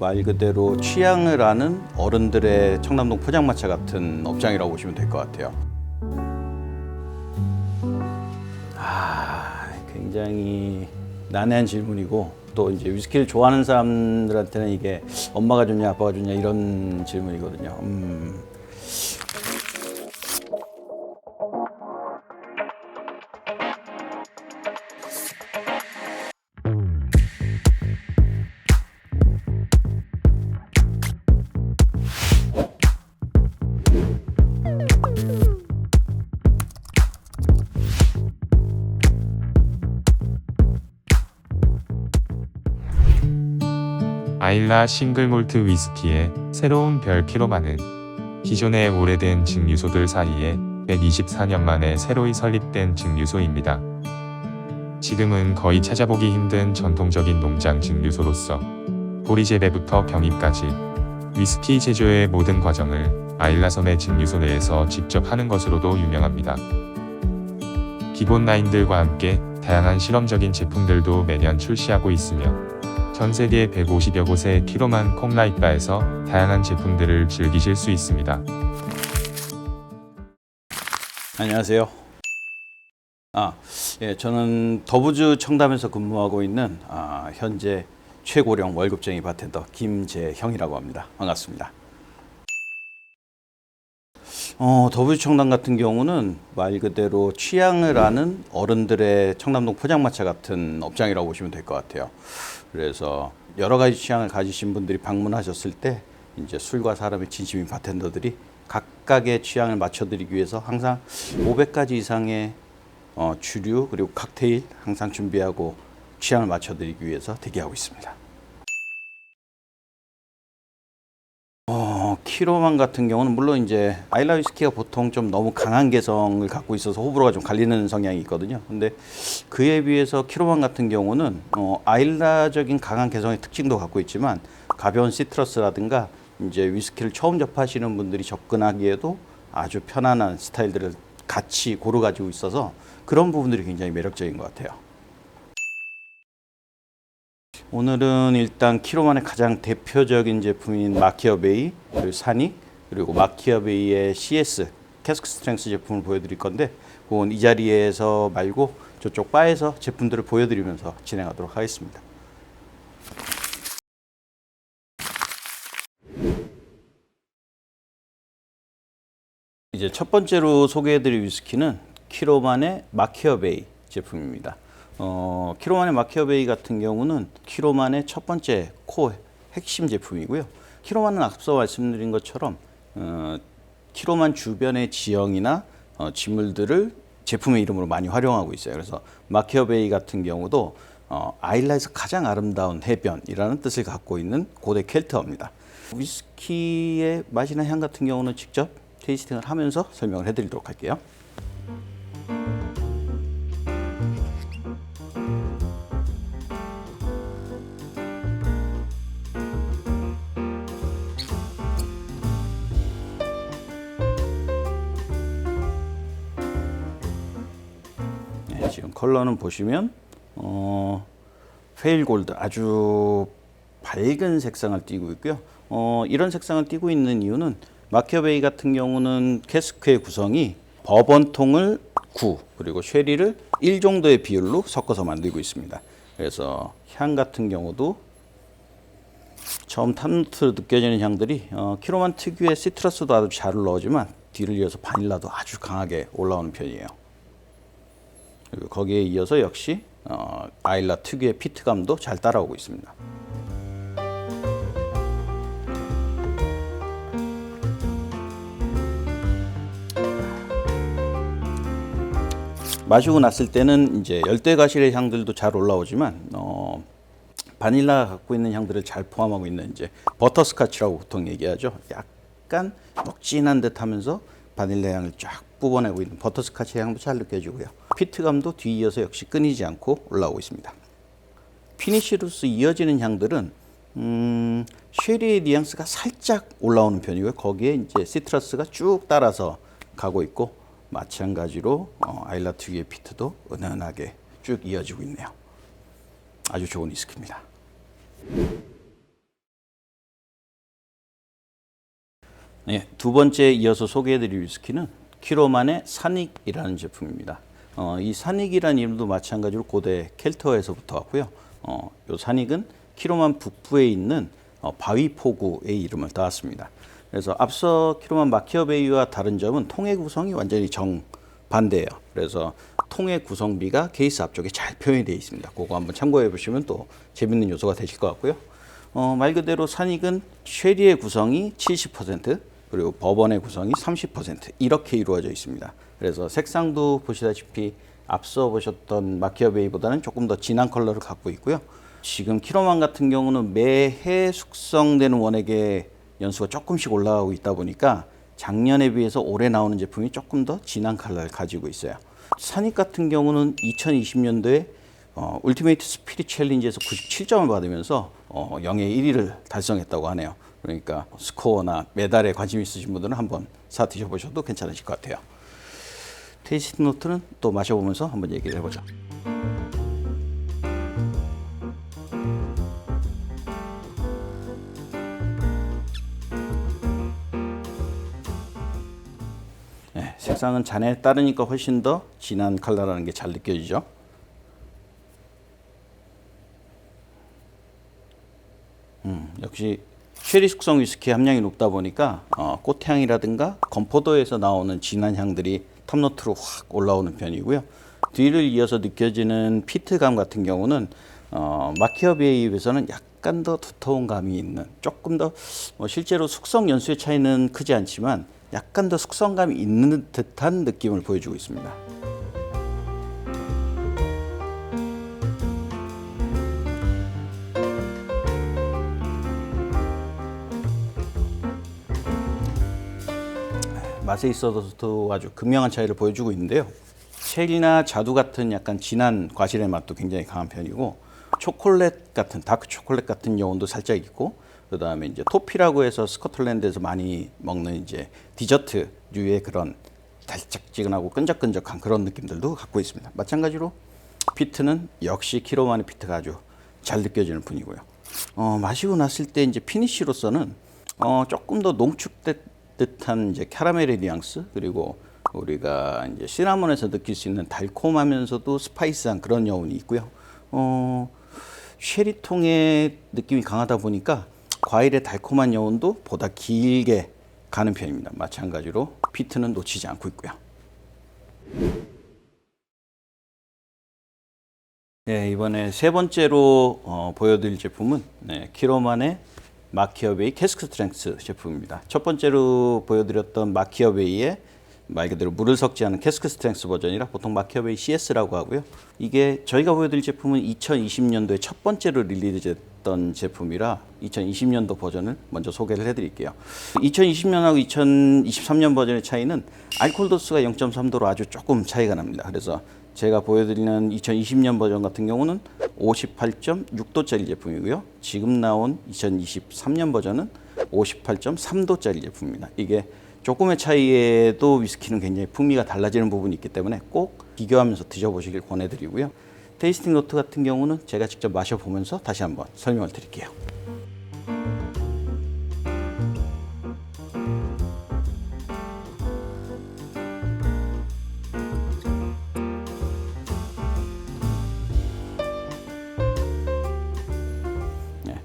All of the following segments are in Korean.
말 그대로 취향을 아는 어른들의 청담동 포장마차 같은 업장이라고 보시면 될 것 같아요. 굉장히 난해한 질문이고 또 이제 위스키를 좋아하는 사람들한테는 이게 엄마가 좋냐 아빠가 좋냐 이런 질문이거든요. 아일라 싱글몰트 위스키의 새로운 별 키로만은 기존의 오래된 증류소들 사이에 124년 만에 새로이 설립된 증류소입니다. 지금은 거의 찾아보기 힘든 전통적인 농장 증류소로서 보리 재배부터 병입까지 위스키 제조의 모든 과정을 아일라섬의 증류소 내에서 직접 하는 것으로도 유명합니다. 기본 라인들과 함께 다양한 실험적인 제품들도 매년 출시하고 있으며 전 세계 150여 곳의 키로만 콩라이바에서 다양한 제품들을 즐기실 수 있습니다. 안녕하세요. 저는 더부주 청담에서 근무하고 있는 현재 최고령 월급쟁이 바텐더 김재형이라고 합니다. 반갑습니다. 더부주 청담 같은 경우는 말 그대로 취향을 아는 어른들의 청담동 포장마차 같은 업장이라고 보시면 될 것 같아요. 그래서 여러 가지 취향을 가지신 분들이 방문하셨을 때 이제 술과 사람의 진심인 바텐더들이 각각의 취향을 맞춰드리기 위해서 항상 500가지 이상의 주류 그리고 칵테일 항상 준비하고 취향을 맞춰드리기 위해서 대기하고 있습니다. 키로만 같은 경우는 물론 이제 아일라 위스키가 보통 좀 너무 강한 개성을 갖고 있어서 호불호가 좀 갈리는 성향이 있거든요. 근데 그에 비해서 키로만 같은 경우는 아일라적인 강한 개성의 특징도 갖고 있지만 가벼운 시트러스라든가 이제 위스키를 처음 접하시는 분들이 접근하기에도 아주 편안한 스타일들을 같이 고루 가지고 있어서 그런 부분들이 굉장히 매력적인 것 같아요. 오늘은 일단 키로만의 가장 대표적인 제품인 마키아베이, 그리고 사닉, 그리고 마키아베이의 CS 캐스크 스트렝스 제품을 보여드릴 건데 그건 이 자리에서 말고 저쪽 바에서 제품들을 보여드리면서 진행하도록 하겠습니다. 이제 첫 번째로 소개해드릴 위스키는 키로만의 마키아베이 제품입니다. 키로만의 마키아베이 같은 경우는 키로만의 첫 번째 코어 핵심 제품이고요. 키로만은 앞서 말씀드린 것처럼 키로만 주변의 지형이나 지물들을 제품의 이름으로 많이 활용하고 있어요. 그래서 마키아베이 같은 경우도 아일라에서 가장 아름다운 해변이라는 뜻을 갖고 있는 고대 켈트어입니다. 위스키의 맛이나 향 같은 경우는 직접 테이스팅을 하면서 설명을 해드리도록 할게요. 지금 컬러는 보시면 페일 골드 아주 밝은 색상을 띠고 있고요. 이런 색상을 띠고 있는 이유는 마키아베이 같은 경우는 캐스크의 구성이 버번통을 9 그리고 쉐리를 1 정도의 비율로 섞어서 만들고 있습니다. 그래서 향 같은 경우도 처음 탑노트로 느껴지는 향들이 키로만 특유의 시트러스도 아주 잘 올라오지만 뒤를 이어서 바닐라도 아주 강하게 올라오는 편이에요. 그리고 거기에 이어서 역시 아일라 특유의 피트감도 잘 따라오고 있습니다. 마시고 났을 때는 이제 열대 과실의 향들도 잘 올라오지만 바닐라가 갖고 있는 향들을 잘 포함하고 있는 이제 버터스카치라고 보통 얘기하죠. 약간 녹진한 듯하면서 바닐라 향을 쫙 뿜어내고 있는 버터스카치 향도 잘 느껴지고요. 피트감도 뒤이어서 역시 끊이지 않고 올라오고 있습니다. 피니쉬로서 이어지는 향들은 쉐리의 뉘앙스가 살짝 올라오는 편이고요. 거기에 이제 시트러스가 쭉 따라서 가고 있고 마찬가지로 아일라 특유의 피트도 은은하게 쭉 이어지고 있네요. 아주 좋은 위스키입니다. 네, 두 번째 이어서 소개해드릴 위스키는 키로만의 산익이라는 제품입니다. 이 산익이라는 이름도 마찬가지로 고대 켈트어에서부터 왔고요. 이 산익은 키로만 북부에 있는 바위 포구의 이름을 따왔습니다. 그래서 앞서 키로만 마키어베이와 다른 점은 통의 구성이 완전히 정반대예요. 그래서 통의 구성비가 케이스 앞쪽에 잘 표현이 되어 있습니다. 그거 한번 참고해 보시면 또 재밌는 요소가 되실 것 같고요. 말 그대로 산익은 쉐리의 구성이 70%, 그리고 버번의 구성이 30% 이렇게 이루어져 있습니다. 그래서 색상도 보시다시피 앞서 보셨던 마키어베이보다는 조금 더 진한 컬러를 갖고 있고요. 지금 키로만 같은 경우는 매해 숙성되는 원액의 연수가 조금씩 올라가고 있다 보니까 작년에 비해서 올해 나오는 제품이 조금 더 진한 컬러를 가지고 있어요. 산익 같은 경우는 2020년도에 울티메이트 스피릿 챌린지에서 97점을 받으면서 영예 1위를 달성했다고 하네요. 그러니까 스코어나 메달에 관심 있으신 분들은 한번 사 드셔보셔도 괜찮으실 것 같아요. 테이스팅 노트는 또 마셔보면서 한번 얘기를 해보죠. 네, 색상은 잔에 따르니까 훨씬 더 진한 컬러라는 게 잘 느껴지죠. 역시 쉐리 숙성 위스키 함량이 높다 보니까 꽃향이라든가 건포도에서 나오는 진한 향들이 탑노트로 확 올라오는 편이고요. 뒤를 이어서 느껴지는 피트감 같은 경우는 마키어베이에 비해서는 약간 더 두터운 감이 있는, 조금 더 실제로 숙성 연수의 차이는 크지 않지만 약간 더 숙성감이 있는 듯한 느낌을 보여주고 있습니다. 맛에 있어서도 아주 극명한 차이를 보여주고 있는데요. 쉘이나 자두 같은 약간 진한 과실의 맛도 굉장히 강한 편이고, 초콜릿 같은 다크 초콜릿 같은 여운도 살짝 있고, 그다음에 이제 토피라고 해서 스코틀랜드에서 많이 먹는 이제 디저트류의 그런 달짝지근하고 끈적끈적한 그런 느낌들도 갖고 있습니다. 마찬가지로 피트는 역시 키로만의 피트가 아주 잘 느껴지는 분이고요. 마시고 났을 때 이제 피니쉬로서는 조금 더 농축된 듯한 이제 캐러멜의 뉘앙스, 그리고 우리가 이제 시나몬에서 느낄 수 있는 달콤하면서도 스파이스한 그런 여운이 있고요. 쉐리통의 느낌이 강하다 보니까 과일의 달콤한 여운도 보다 길게 가는 편입니다. 마찬가지로 피트는 놓치지 않고 있고요. 네, 이번에 세 번째로 보여드릴 제품은 키로만의 마키어베이 캐스크 스트렝스 제품입니다. 첫 번째로 보여드렸던 마키어베이의 말 그대로 물을 섞지 않은 캐스크 스트렝스 버전이라 보통 마키어베이 CS라고 하고요. 이게 저희가 보여드릴 제품은 2020년도에 첫 번째로 릴리즈됐던 제품이라 2020년도 버전을 먼저 소개를 해드릴게요. 2020년하고 2023년 버전의 차이는 알코올 도수가 0.3도로 아주 조금 차이가 납니다. 그래서 제가 보여드리는 2020년 버전 같은 경우는 58.6도짜리 제품이고요. 지금 나온 2023년 버전은 58.3도짜리 제품입니다. 이게 조금의 차이에도 위스키는 굉장히 풍미가 달라지는 부분이 있기 때문에 꼭 비교하면서 드셔보시길 권해드리고요. 테이스팅 노트 같은 경우는 제가 직접 마셔보면서 다시 한번 설명을 드릴게요.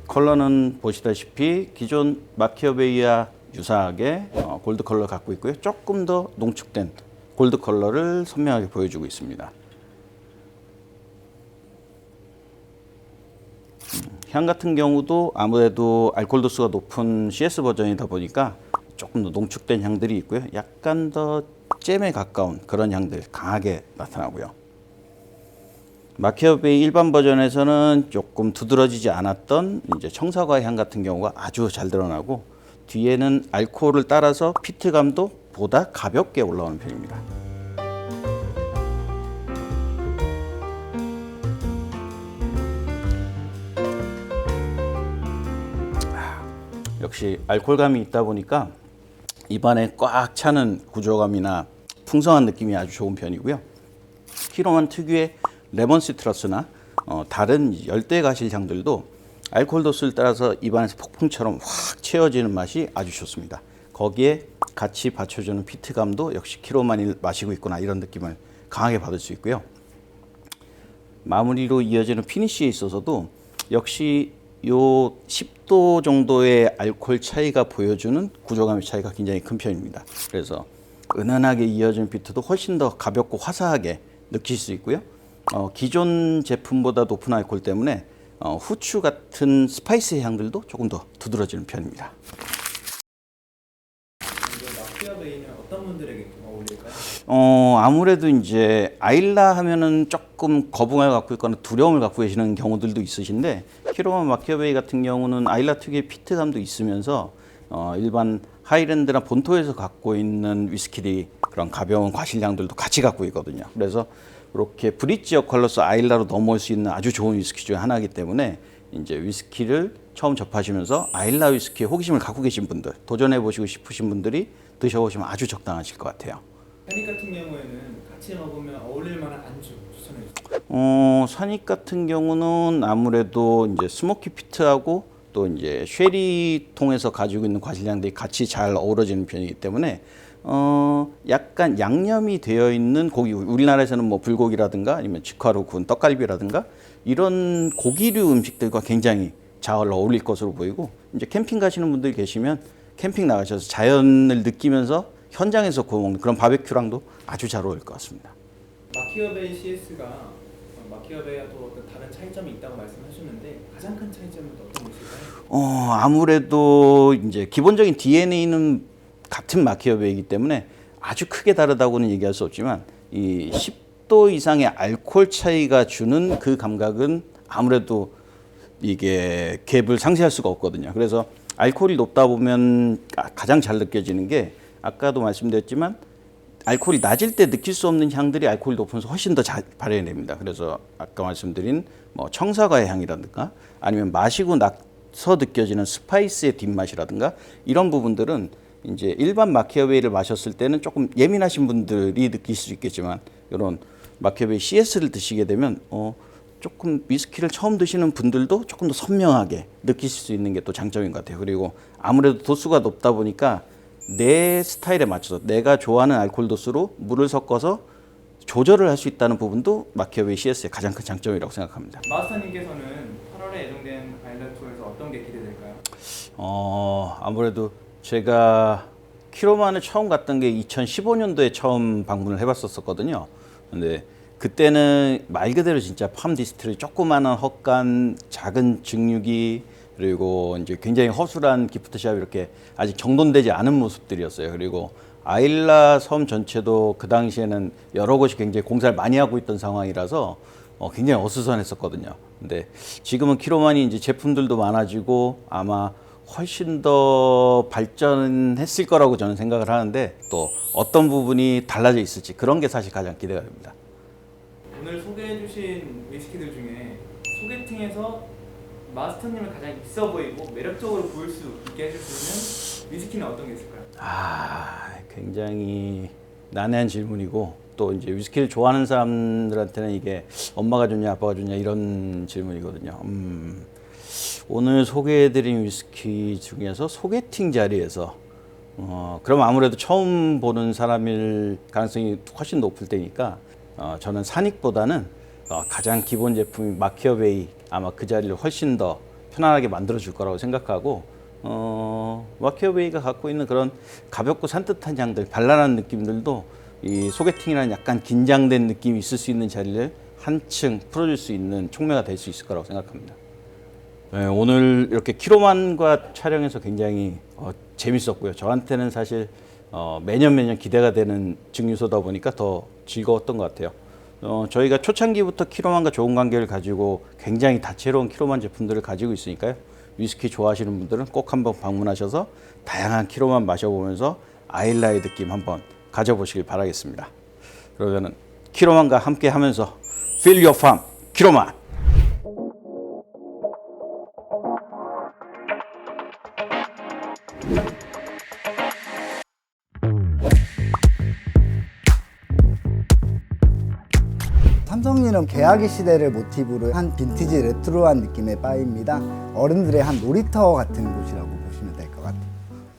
컬러는 보시다시피 기존 마키어베이와 유사하게 골드 컬러를 갖고 있고요. 조금 더 농축된 골드 컬러를 선명하게 보여주고 있습니다. 향 같은 경우도 아무래도 알코올 도수가 높은 CS 버전이다 보니까 조금 더 농축된 향들이 있고요. 약간 더 잼에 가까운 그런 향들 강하게 나타나고요. 마키어베이 일반 버전에서는 조금 두드러지지 않았던 이제 청사과 향 같은 경우가 아주 잘 드러나고, 뒤에는 알코올을 따라서 피트감도 보다 가볍게 올라오는 편입니다. 역시 알코올감이 있다 보니까 입안에 꽉 차는 구조감이나 풍성한 느낌이 아주 좋은 편이고요. 키로만 특유의 레몬 시트러스나 다른 열대 과실 향들도 알코올 도수를 따라서 입안에서 폭풍처럼 확 채워지는 맛이 아주 좋습니다. 거기에 같이 받쳐주는 피트감도 역시 키로만이 마시고 있구나 이런 느낌을 강하게 받을 수 있고요. 마무리로 이어지는 피니쉬에 있어서도 역시 요 10도 정도의 알코올 차이가 보여주는 구조감의 차이가 굉장히 큰 편입니다. 그래서 은은하게 이어진 비트도 훨씬 더 가볍고 화사하게 느낄 수 있고요. 기존 제품보다 높은 알코올 때문에 후추 같은 스파이스 향들도 조금 더 두드러지는 편입니다. 마키아 베이는 어떤 분들에게 좀 어울릴까요? 아무래도 이제 아일라 하면은 조금 거부감을 갖고 있거나 두려움을 갖고 계시는 경우들도 있으신데 키로만 마키아베이 같은 경우는 아일라 특유의 피트감도 있으면서 일반 하이랜드나 본토에서 갖고 있는 위스키들이 그런 가벼운 과실량들도 같이 갖고 있거든요. 그래서 이렇게 브릿지 역할로서 아일라로 넘어올 수 있는 아주 좋은 위스키 중에 하나이기 때문에 이제 위스키를 처음 접하시면서 아일라 위스키에 호기심을 갖고 계신 분들, 도전해 보시고 싶으신 분들이 드셔보시면 아주 적당하실 것 같아요. 산익 같은 경우에는 같이 먹으면 어울릴 만한 안주 추천해 주세요. 산익 같은 경우는 아무래도 이제 스모키 피트하고 또 이제 쉐리 통해서 가지고 있는 과실량들이 같이 잘 어우러지는 편이기 때문에 약간 양념이 되어 있는 고기, 우리나라에서는 뭐 불고기라든가 아니면 직화로 구운 떡갈비라든가 이런 고기류 음식들과 굉장히 잘 어울릴 것으로 보이고 이제 캠핑 가시는 분들 계시면 캠핑 나가셔서 자연을 느끼면서 현장에서 구워 먹는 그런 바베큐랑도 아주 잘 어울릴 것 같습니다. 마키아 베이 CS가 마키아 베이와 또 어떤 다른 차이점이 있다고 말씀하셨는데 가장 큰 차이점은 어떤 것일까요? 아무래도 이제 기본적인 DNA는 같은 마키아베이이기 때문에 아주 크게 다르다고는 얘기할 수 없지만 이 10도 이상의 알코올 차이가 주는 그 감각은 아무래도 이게 갭을 상쇄할 수가 없거든요. 그래서 알코올이 높다 보면 가장 잘 느껴지는 게 아까도 말씀드렸지만 알코올이 낮을 때 느낄 수 없는 향들이 알코올이 높으면서 훨씬 더 잘 발현됩니다. 그래서 아까 말씀드린 뭐 청사과의 향이라든가 아니면 마시고 나서 느껴지는 스파이스의 뒷맛이라든가 이런 부분들은 이제 일반 마키아베이를 마셨을 때는 조금 예민하신 분들이 느낄 수 있겠지만 이런 마키아베이 CS를 드시게 되면 조금 위스키를 처음 드시는 분들도 조금 더 선명하게 느끼실 수 있는 게 또 장점인 것 같아요. 그리고 아무래도 도수가 높다 보니까 내 스타일에 맞춰서 내가 좋아하는 알코올 도수로 물을 섞어서 조절을 할 수 있다는 부분도 마키아베이 CS의 가장 큰 장점이라고 생각합니다. 마스터님께서는 8월에 예정된 아일라 투어에서 어떤 게 기대될까요? 아무래도 제가 키로만을 처음 갔던 게 2015년도에 처음 방문을 해봤었거든요. 근데 그때는 말 그대로 진짜 팜 디스트리 조그마한 헛간, 작은 증류기 그리고 이제 굉장히 허술한 기프트샵 이렇게 아직 정돈되지 않은 모습들이었어요. 그리고 아일라 섬 전체도 그 당시에는 여러 곳이 굉장히 공사를 많이 하고 있던 상황이라서 굉장히 어수선했었거든요. 근데 지금은 키로만이 이제 제품들도 많아지고 아마 훨씬 더 발전했을 거라고 저는 생각을 하는데 또 어떤 부분이 달라져 있을지 그런 게 사실 가장 기대가 됩니다. 오늘 소개해주신 위스키들 중에 소개팅에서 마스터님을 가장 있어 보이고 매력적으로 보일 수 있게 해줄 수 있는 위스키는 어떤 게 있을까요? 굉장히 난해한 질문이고 또 이제 위스키를 좋아하는 사람들한테는 이게 엄마가 좋냐 아빠가 좋냐 이런 질문이거든요. 오늘 소개해드린 위스키 중에서 소개팅 자리에서 그럼 아무래도 처음 보는 사람일 가능성이 훨씬 높을 테니까 저는 산익보다는 가장 기본 제품인 마키아베이 아마 그 자리를 훨씬 더 편안하게 만들어 줄 거라고 생각하고 마키아베이가 갖고 있는 그런 가볍고 산뜻한 향들 발랄한 느낌들도 이 소개팅이라는 약간 긴장된 느낌이 있을 수 있는 자리를 한층 풀어줄 수 있는 촉매가 될 수 있을 거라고 생각합니다. 네, 오늘 이렇게 키로만과 촬영해서 굉장히 재밌었고요. 저한테는 사실 매년 기대가 되는 증류소다 보니까 더 즐거웠던 것 같아요. 저희가 초창기부터 키로만과 좋은 관계를 가지고 굉장히 다채로운 키로만 제품들을 가지고 있으니까요. 위스키 좋아하시는 분들은 꼭 한번 방문하셔서 다양한 키로만 마셔보면서 아일라의 느낌 한번 가져보시길 바라겠습니다. 그러면은 키로만과 함께 하면서 Feel Your Farm 키로만. 삼성리는 개화기 시대를 모티브로 한 빈티지 레트로한 느낌의 바입니다. 어른들의 한 놀이터 같은 곳이라고